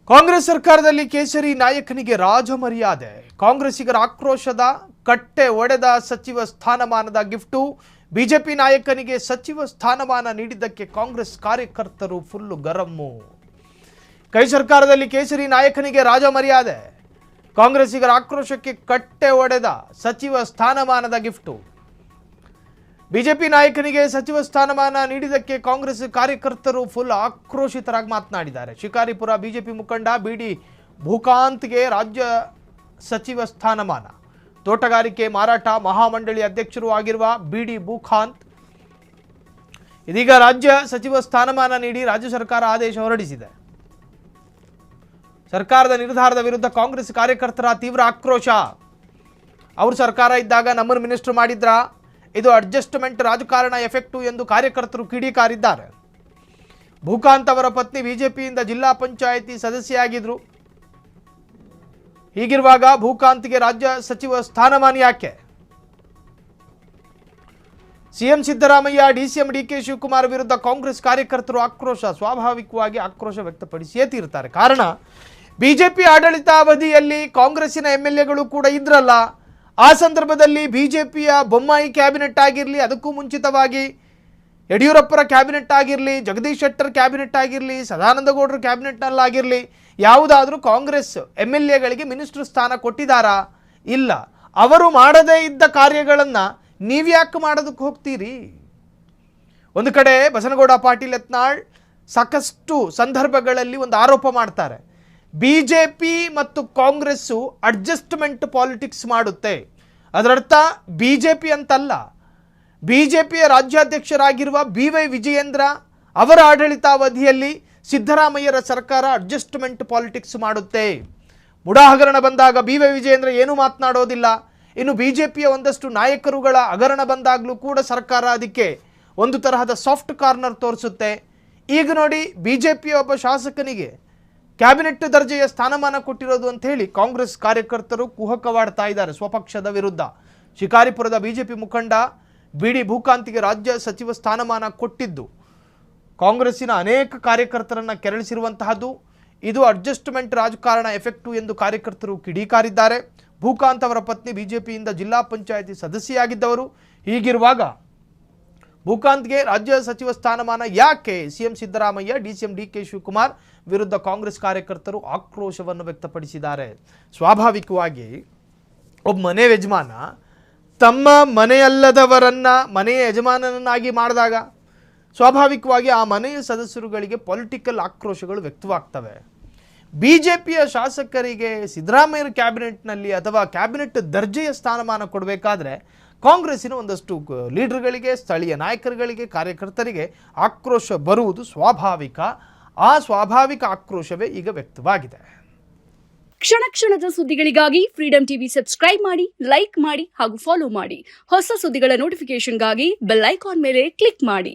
ಕಾಂಗ್ರೆಸ್ ಸರ್ಕಾರದಲ್ಲಿ ಕೇಸರಿ ನಾಯಕನಿಗೆ ರಾಜಮರ್ಯಾದೆ. ಕಾಂಗ್ರೆಸ್ಸಿಗರ ಆಕ್ರೋಶದ ಕಟ್ಟೆ ಒಡೆದ ಸಚಿವ ಸ್ಥಾನಮಾನದ ಗಿಫ್ಟು. ಬಿಜೆಪಿ ನಾಯಕನಿಗೆ ಸಚಿವ ಸ್ಥಾನಮಾನ ನೀಡಿದ್ದಕ್ಕೆ ಕಾಂಗ್ರೆಸ್ ಕಾರ್ಯಕರ್ತರು ಫುಲ್ಲು ಗರಮ್ಮು. ಕೈ ಸರ್ಕಾರದಲ್ಲಿ ಕೇಸರಿ ನಾಯಕನಿಗೆ ರಾಜಮರ್ಯಾದೆ. ಕಾಂಗ್ರೆಸ್ಸಿಗರ ಆಕ್ರೋಶಕ್ಕೆ ಕಟ್ಟೆ ಒಡೆದ ಸಚಿವ ಸ್ಥಾನಮಾನದ ಗಿಫ್ಟು. ಬಿಜೆಪಿ ನಾಯಕನಿಗೆ ಸಚಿವ ಸ್ಥಾನಮಾನ ನೀಡಿದ್ದಕ್ಕೆ ಕಾಂಗ್ರೆಸ್ ಕಾರ್ಯಕರ್ತರು ಫುಲ್ ಆಕ್ರೋಶಿತರಾಗಿ ಮಾತನಾಡಿದ್ದಾರೆ. ಶಿಕಾರಿಪುರ ಬಿಜೆಪಿ ಮುಖಂಡ ಬಿಡಿ ಭೂಕಾಂತ್ಗೆ ರಾಜ್ಯ ಸಚಿವ ಸ್ಥಾನಮಾನ. ತೋಟಗಾರಿಕೆ ಮಾರಾಟ ಮಹಾಮಂಡಳಿ ಅಧ್ಯಕ್ಷರು ಆಗಿರುವ ಬಿಡಿ ಭೂಕಾಂತ್ ಇದೀಗ ರಾಜ್ಯ ಸಚಿವ ಸ್ಥಾನಮಾನ ನೀಡಿ ರಾಜ್ಯ ಸರ್ಕಾರ ಆದೇಶ ಹೊರಡಿಸಿದೆ. ಸರ್ಕಾರದ ನಿರ್ಧಾರದ ವಿರುದ್ಧ ಕಾಂಗ್ರೆಸ್ ಕಾರ್ಯಕರ್ತರ ತೀವ್ರ ಆಕ್ರೋಶ. ಅವರು ಸರ್ಕಾರ ಇದ್ದಾಗ ನಮ್ಮನ್ನು ಮಿನಿಸ್ಟರ್ ಮಾಡಿದ್ರ, ಇದು ಅಡ್ಜಸ್ಟ್ಮೆಂಟ್ ರಾಜಕಾರಣ ಎಫೆಕ್ಟು ಎಂದು ಕಾರ್ಯಕರ್ತರು ಕಿಡಿಕಾರಿದ್ದಾರೆ. ಭೂಕಾಂತ್ ಅವರ ಪತ್ನಿ ಬಿಜೆಪಿಯಿಂದ ಜಿಲ್ಲಾ ಪಂಚಾಯಿತಿ ಸದಸ್ಯೆಯಾಗಿದ್ರು. ಹೀಗಿರುವಾಗ ಭೂಕಾಂತ್ಗೆ ರಾಜ್ಯ ಸಚಿವ ಸ್ಥಾನಮಾನ ಯಾಕೆ? ಸಿಎಂ ಸಿದ್ದರಾಮಯ್ಯ, ಡಿಸಿಎಂ ಡಿಕೆ ಶಿವಕುಮಾರ್ ವಿರುದ್ಧ ಕಾಂಗ್ರೆಸ್ ಕಾರ್ಯಕರ್ತರು ಆಕ್ರೋಶ. ಸ್ವಾಭಾವಿಕವಾಗಿ ಆಕ್ರೋಶ ವ್ಯಕ್ತಪಡಿಸಿಯೇ ತೀರ್ತಾರೆ. ಕಾರಣ ಬಿಜೆಪಿ ಆಡಳಿತಾವಧಿಯಲ್ಲಿ ಕಾಂಗ್ರೆಸ್ಸಿನ ಎಂಎಲ್ಎಗಳು ಕೂಡ ಇದ್ರಲ್ಲ. ಆ ಸಂದರ್ಭದಲ್ಲಿ ಬಿಜೆಪಿಯ ಬೊಮ್ಮಾಯಿ ಕ್ಯಾಬಿನೆಟ್ ಆಗಿರಲಿ, ಅದಕ್ಕೂ ಮುಂಚಿತವಾಗಿ ಯಡಿಯೂರಪ್ಪರ ಕ್ಯಾಬಿನೆಟ್ ಆಗಿರಲಿ, ಜಗದೀಶ್ ಶೆಟ್ಟರ್ ಕ್ಯಾಬಿನೆಟ್ ಆಗಿರಲಿ, ಸದಾನಂದ ಗೌಡರ ಕ್ಯಾಬಿನೆಟ್ನಲ್ಲಾಗಿರಲಿ, ಯಾವುದಾದ್ರೂ ಕಾಂಗ್ರೆಸ್ ಎಂಎಲ್ಎಗಳಿಗೆ ಮಿನಿಸ್ಟರ್ ಸ್ಥಾನ ಕೊಟ್ಟಿದ್ದಾರಾ? ಇಲ್ಲ. ಅವರು ಮಾಡದೇ ಇದ್ದ ಕಾರ್ಯಗಳನ್ನು ನೀವ್ಯಾಕೆ ಮಾಡೋದಕ್ಕೆ ಹೋಗ್ತೀರಿ? ಒಂದು ಕಡೆ ಬಸನಗೌಡ ಪಾಟೀಲ್ ಯತ್ನಾಳ್ ಸಾಕಷ್ಟು ಸಂದರ್ಭಗಳಲ್ಲಿ ಒಂದು ಆರೋಪ ಮಾಡ್ತಾರೆ. ಬಿಜೆಪಿ ಮತ್ತು ಕಾಂಗ್ರೆಸ್ಸು ಅಡ್ಜಸ್ಟ್ಮೆಂಟ್ ಪಾಲಿಟಿಕ್ಸ್ ಮಾಡುತ್ತೆ. ಅದರರ್ಥ ಬಿಜೆಪಿ ಅಂತಲ್ಲ, ಬಿಜೆಪಿಯ ರಾಜ್ಯಾಧ್ಯಕ್ಷರಾಗಿರುವ BY ವಿಜಯೇಂದ್ರ ಅವರ ಆಡಳಿತಾವಧಿಯಲ್ಲಿ ಸಿದ್ದರಾಮಯ್ಯರ ಸರ್ಕಾರ ಅಡ್ಜಸ್ಟ್ಮೆಂಟ್ ಪಾಲಿಟಿಕ್ಸ್ ಮಾಡುತ್ತೆ. ಮುಡಾ ಹಗರಣ ಬಂದಾಗ BY ವಿಜಯೇಂದ್ರ ಏನೂ ಮಾತನಾಡೋದಿಲ್ಲ. ಇನ್ನು ಬಿಜೆಪಿಯ ಒಂದಷ್ಟು ನಾಯಕರುಗಳ ಹಗರಣ ಬಂದಾಗಲೂ ಕೂಡ ಸರ್ಕಾರ ಅದಕ್ಕೆ ಒಂದು ತರಹದ ಸಾಫ್ಟ್ ಕಾರ್ನರ್ ತೋರಿಸುತ್ತೆ. ಈಗ ನೋಡಿ, ಬಿಜೆಪಿಯ ಒಬ್ಬ ಶಾಸಕನಿಗೆ ಕ್ಯಾಬಿನೆಟ್ ದರ್ಜೆಯ ಸ್ಥಾನಮಾನ ಕೊಟ್ಟಿರೋದು ಅಂತ ಹೇಳಿ ಕಾಂಗ್ರೆಸ್ ಕಾರ್ಯಕರ್ತರು ಕುಹಕವಾಡ್ತಾ ಇದ್ದಾರೆ ಸ್ವಪಕ್ಷದ ವಿರುದ್ಧ. ಶಿಕಾರಿಪುರದ ಬಿಜೆಪಿ ಮುಖಂಡ ಬಿಡಿ ಭೂಕಾಂತ್ಗೆ ರಾಜ್ಯ ಸಚಿವ ಸ್ಥಾನಮಾನ ಕೊಟ್ಟಿದ್ದು ಕಾಂಗ್ರೆಸ್ಸಿನ ಅನೇಕ ಕಾರ್ಯಕರ್ತರನ್ನು ಕೆರಳಿಸಿರುವಂತಹದ್ದು. ಇದು ಅಡ್ಜಸ್ಟ್ಮೆಂಟ್ ರಾಜಕಾರಣ ಎಫೆಕ್ಟು ಎಂದು ಕಾರ್ಯಕರ್ತರು ಕಿಡಿಕಾರಿದ್ದಾರೆ. ಭೂಕಾಂತ್ ಅವರ ಪತ್ನಿ ಬಿಜೆಪಿಯಿಂದ ಜಿಲ್ಲಾ ಪಂಚಾಯಿತಿ ಸದಸ್ಯೆಯಾಗಿದ್ದವರು. ಹೀಗಿರುವಾಗ ಭೂಕಾಂತ್ಗೆ ರಾಜ್ಯ ಸಚಿವ ಸ್ಥಾನಮಾನ ಯಾಕೆ? ಸಿಎಂ ಸಿದ್ದರಾಮಯ್ಯ, ಡಿಸಿಎಂ ಡಿಕೆ ಶಿವಕುಮಾರ್ ವಿರುದ್ಧ ಕಾಂಗ್ರೆಸ್ ಕಾರ್ಯಕರ್ತರು ಆಕ್ರೋಶವನ್ನು ವ್ಯಕ್ತಪಡಿಸಿದ್ದಾರೆ. ಸ್ವಾಭಾವಿಕವಾಗಿ ಒಬ್ಬ ಮನೆ ಯಜಮಾನ ತಮ್ಮ ಮನೆಯಲ್ಲದವರನ್ನ ಮನೆಯ ಯಜಮಾನನನ್ನಾಗಿ ಮಾಡಿದಾಗ ಸ್ವಾಭಾವಿಕವಾಗಿ ಆ ಮನೆಯ ಸದಸ್ಯರುಗಳಿಗೆ ಪೊಲಿಟಿಕಲ್ ಆಕ್ರೋಶಗಳು ವ್ಯಕ್ತವಾಗ್ತವೆ. ಬಿಜೆಪಿಯ ಶಾಸಕರಿಗೆ ಸಿದ್ದರಾಮಯ್ಯರ ಕ್ಯಾಬಿನೆಟ್ನಲ್ಲಿ ಅಥವಾ ಕ್ಯಾಬಿನೆಟ್ ದರ್ಜೆಯ ಸ್ಥಾನಮಾನ ಕೊಡಬೇಕಾದ್ರೆ ಕಾಂಗ್ರೆಸ್ಸಿನ ಒಂದಷ್ಟು ಲೀಡರ್ಗಳಿಗೆ, ಸ್ಥಳೀಯ ನಾಯಕರುಗಳಿಗೆ, ಕಾರ್ಯಕರ್ತರಿಗೆ ಆಕ್ರೋಶ ಬರುವುದು ಸ್ವಾಭಾವಿಕ. ಆ ಸ್ವಾಭಾವಿಕ ಆಕ್ರೋಶವೇ ಈಗ ವ್ಯಕ್ತವಾಗಿದೆ. ಕ್ಷಣ ಕ್ಷಣದ ಸುದ್ದಿಗಳಿಗಾಗಿ ಫ್ರೀಡಂ ಟಿವಿ ಸಬ್ಸ್ಕ್ರೈಬ್ ಮಾಡಿ, ಲೈಕ್ ಮಾಡಿ ಹಾಗೂ ಫಾಲೋ ಮಾಡಿ. ಹೊಸ ಸುದ್ದಿಗಳ ನೋಟಿಫಿಕೇಶನ್ಗಾಗಿ ಬೆಲ್ ಐಕಾನ್ ಮೇಲೆ ಕ್ಲಿಕ್ ಮಾಡಿ.